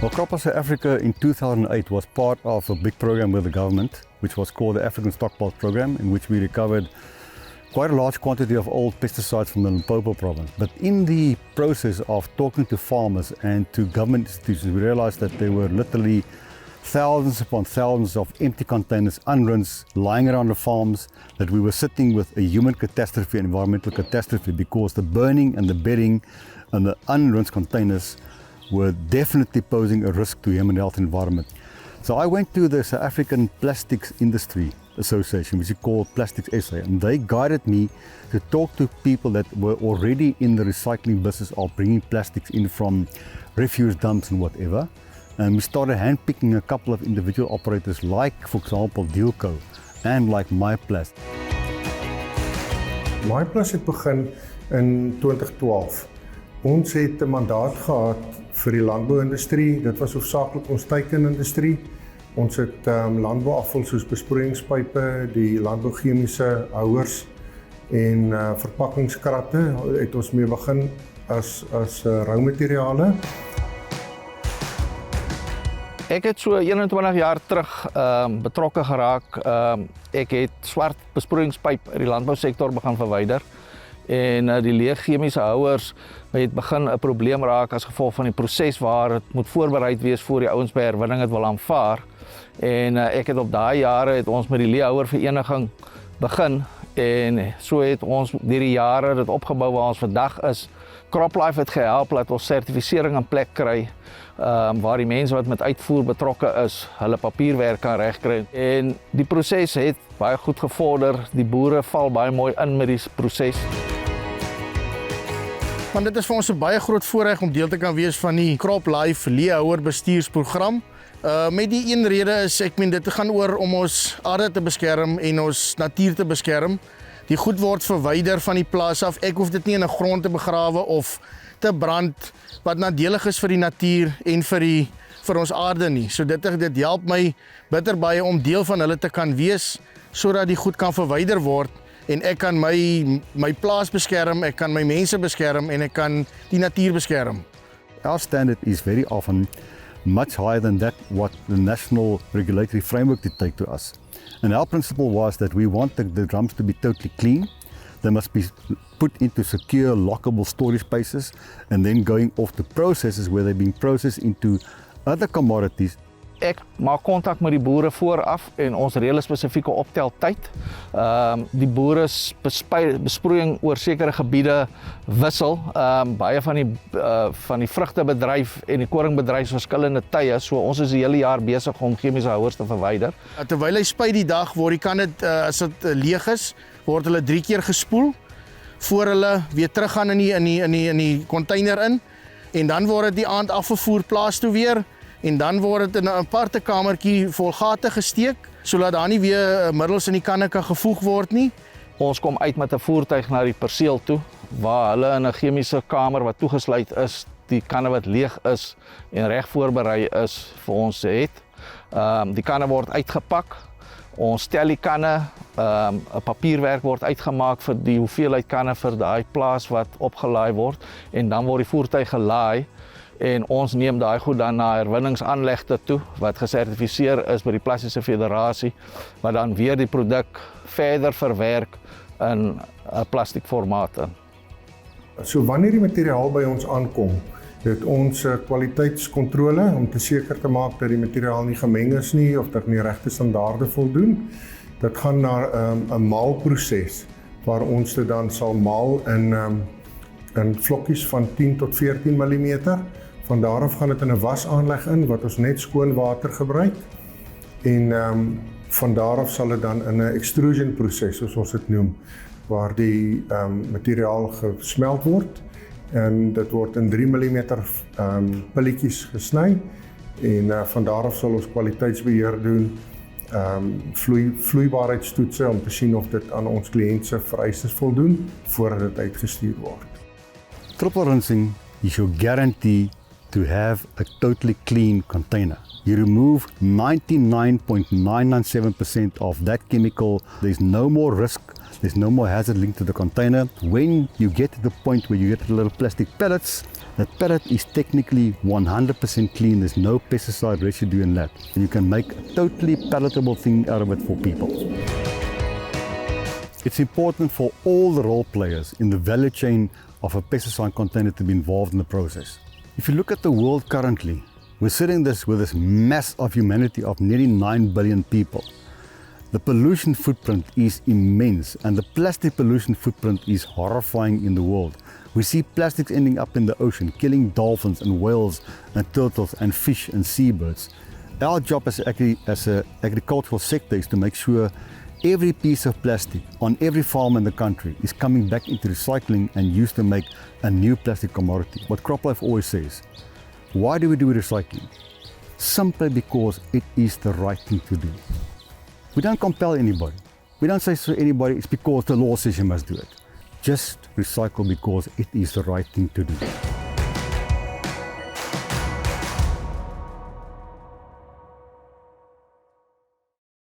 Well, CropLife SA Africa in 2008 was part of a big program with the government, which was called the African Stockpile Program, in which we recovered quite a large quantity of old pesticides from the Limpopo province. But in the process of talking to farmers and to government institutions, we realized that there were literally thousands upon thousands of empty containers, unrinsed, lying around the farms, that we were sitting with a human catastrophe, an environmental catastrophe, because the burning and the bedding and the unrinsed containers were definitely posing a risk to human health and environment. So I went to the South African Plastics Industry Association, which is called Plastics SA, and they guided me to talk to people that were already in the recycling business of bringing plastics in from refuse dumps and whatever. And we started handpicking a couple of individual operators like, for example, Dealco and like MyPlast. MyPlast het begin in 2012. Ons het 'n mandaat gehad vir die landbouindustrie. Dit was hoofsaaklik ons teikenindustrie. Ons het landbouafval soos besproeiingspype, die landbouchemiese houers en verpakkingskratte het ons mee begin as roumateriale. Ek het so 21 jaar terug betrokke geraak. Ek het swart besproeiingspyp uit die landbousektor begin verwyder. En die leë chemiese houers het begin 'n probleem raak as gevolg van die proses waar dit moet voorbereid wees voor die ouens by herwinning dit wil aanvaar. En ek het op daai jare het ons met die leehouer vereniging begin en so het ons deur die jare dit opgebou waar ons vandag is. CropLife het gehelp dat ons sertifisering in plek kry waar die mense wat met uitvoer betrokke is, hulle papierwerk kan regkry. En die proses het baie goed gevorder. Die boere val baie mooi in met die proses. Want dit is vir ons 'n baie groot voorreg om deel te kan wees van die CropLife leehouer bestuursprogram. Met die een rede is, ek meen dit gaan oor om ons aarde te beskerm en ons natuur te beskerm. Die goed word verwyder van die plaas af. Ek hoef dit nie in 'n grond te begrawe of te brand wat nadelig is vir die natuur en vir ons aarde nie. So dit help my bitter baie om deel van hulle te kan wees sodat die goed kan verwyder word en ek kan my plaas beskerm, ek kan my mense beskerm en ek kan die natuur beskerm. Our standard is very often much higher than that what the national regulatory framework dictate to us. And our principle was that we want the drums to be totally clean. They must be put into secure, lockable storage spaces and then going off to processes where they're being processed into other commodities. Ek maak kontak met die boere vooraf en ons reël 'n spesifieke opteltyd. Die boere besproeiing oor sekere gebiede wissel. Baie van die vrugtebedryf en die koringbedryf is verskillende tye, so ons is die hele jaar besig om chemiese houers te verwyder. Terwyl hy spuit die dag word die kan dit as dit leeg is, word hulle 3 keer gespoel voor hulle weer teruggaan in die container in en dan word dit die aand afgevoer plaas toe weer. En dan word dit in 'n aparte kamertjie vol gate gesteek, sodat daar nie weer middels in die kanne kan gevoeg word nie. Ons kom uit met 'n voertuig na die perseel toe, waar hulle in 'n chemiese kamer wat toegesluit is, die kanne wat leeg is en reg voorberei is vir ons het. Die kanne word uitgepak. Ons stel die kanne, 'n papierwerk word uitgemaak vir die hoeveelheid kanne vir daai plaas wat opgelaai word en dan word die voertuig gelaai. En ons neem daai goed dan na herwinningsaanlegte toe wat gesertifiseer is by die Plastiese Federasie wat dan weer die produk verder verwerk in 'n plastiekformaat. So wanneer die materiaal by ons aankom, het ons kwaliteitskontrole om te seker te maak dat die materiaal nie gemeng is nie of dat nie regte standaarde voldoen. Dit gaan na 'n maalproses waar ons dit dan sal maal in vlokkies van 10 tot 14 mm. Van daar af gaan dit in 'n wasaanleg in wat ons net skoon water gebruik en van daar af sal dit dan in 'n extrusion proses soos ons dit noem waar die materiaal gesmelt word en dit word in 3 mm pilletjies gesny en van daar af sal ons kwaliteitsbeheer doen, vloeibaarheidstoetse om te sien of dit aan ons kliënt se vereistes voldoen voordat dit uitgestuur word. Triple rinsing is your guarantee to have a totally clean container. You remove 99.997% of that chemical. There's no more risk, there's no more hazard linked to the container. When you get to the point where you get the little plastic pellets, That pellet is technically 100% clean, there's no pesticide residue in that. And you can make a totally palatable thing out of it for people. It's important for all the role players in the value chain of a pesticide container to be involved in the process. If you look at the world currently, we're sitting with this mass of humanity of nearly 9 billion people. The pollution footprint is immense, and the plastic pollution footprint is horrifying in the world. We see plastics ending up in the ocean, killing dolphins and whales and turtles and fish and seabirds. Our job as an agricultural sector is to make sure every piece of plastic on every farm in the country is coming back into recycling and used to make a new plastic commodity. What CropLife always says, why do we do recycling? Simply because it is the right thing to do. We don't compel anybody. We don't say to anybody it's because the law says you must do it. Just recycle because it is the right thing to do.